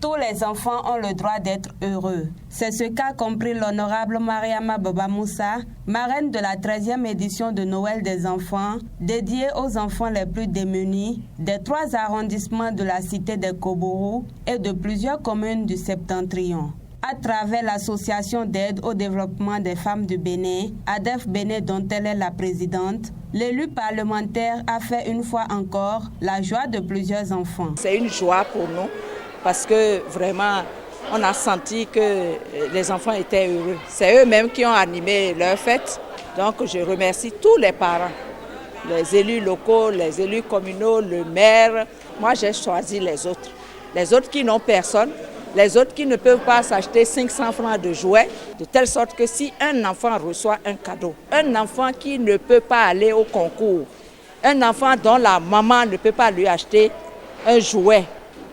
Tous les enfants ont le droit d'être heureux. C'est ce qu'a compris l'honorable Mariama Baba Moussa, marraine de la 13e édition de Noël des enfants, dédiée aux enfants les plus démunis des 3 arrondissements de la cité des Kobourou et de plusieurs communes du Septentrion. À travers l'association d'aide au développement des femmes du Bénin, ADEF Bénin dont elle est la présidente, l'élu parlementaire a fait une fois encore la joie de plusieurs enfants. C'est une joie pour nous parce que vraiment on a senti que les enfants étaient heureux. C'est eux-mêmes qui ont animé leur fête. Donc je remercie tous les parents, les élus locaux, les élus communaux, le maire. Moi j'ai choisi les autres qui n'ont personne. Les autres qui ne peuvent pas s'acheter 500 francs de jouets, de telle sorte que si un enfant reçoit un cadeau, un enfant qui ne peut pas aller au concours, un enfant dont la maman ne peut pas lui acheter un jouet,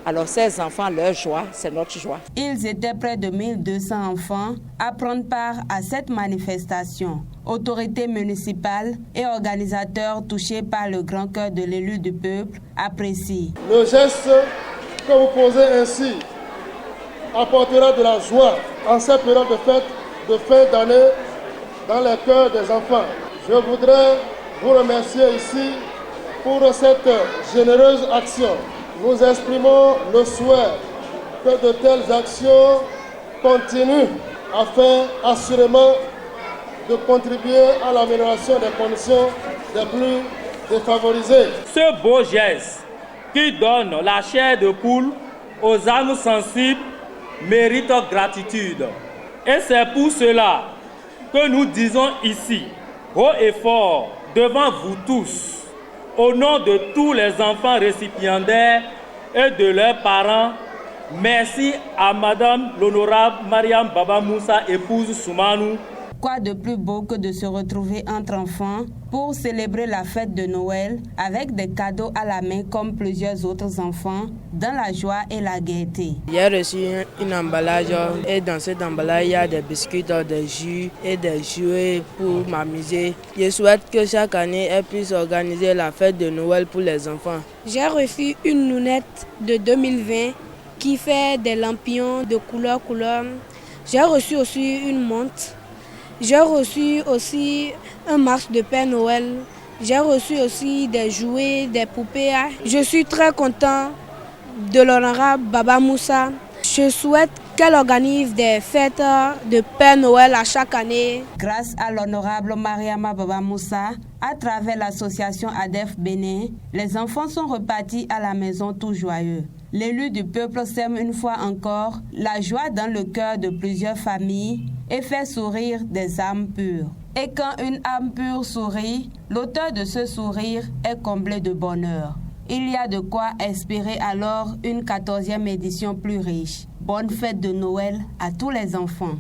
alors ces enfants, leur joie, c'est notre joie. Ils étaient près de 1200 enfants à prendre part à cette manifestation. Autorités municipales et organisateurs touchés par le grand cœur de l'élu du peuple apprécient. Le geste que vous posez ainsi apportera de la joie en cette période de fête de fin d'année dans les cœurs des enfants. Je voudrais vous remercier ici pour cette généreuse action. Nous exprimons le souhait que de telles actions continuent afin assurément de contribuer à l'amélioration des conditions des plus défavorisés. Ce beau geste qui donne la chair de poule aux âmes sensibles mérite gratitude. Et c'est pour cela que nous disons ici, haut et fort, devant vous tous, au nom de tous les enfants récipiendaires et de leurs parents, merci à Madame l'honorable Mariam Baba Moussa, épouse Soumanou. Quoi de plus beau que de se retrouver entre enfants pour célébrer la fête de Noël avec des cadeaux à la main comme plusieurs autres enfants dans la joie et la gaieté. J'ai reçu un emballage et dans cet emballage il y a des biscuits, des jus et des jouets pour m'amuser. Je souhaite que chaque année elle puisse organiser la fête de Noël pour les enfants. J'ai reçu une lunette de 2020 qui fait des lampions de couleur. J'ai reçu aussi une montre. J'ai reçu aussi un masque de Père Noël. J'ai reçu aussi des jouets, des poupées. Je suis très content de l'honorable Baba Moussa. Je souhaite qu'elle organise des fêtes de Père Noël à chaque année. Grâce à l'honorable Mariama Baba Moussa, à travers l'association ADEF Bénin, les enfants sont repartis à la maison tout joyeux. L'élu du peuple sème une fois encore la joie dans le cœur de plusieurs familles et fait sourire des âmes pures. Et quand une âme pure sourit, l'auteur de ce sourire est comblé de bonheur. Il y a de quoi espérer alors une 14e édition plus riche. Bonne fête de Noël à tous les enfants.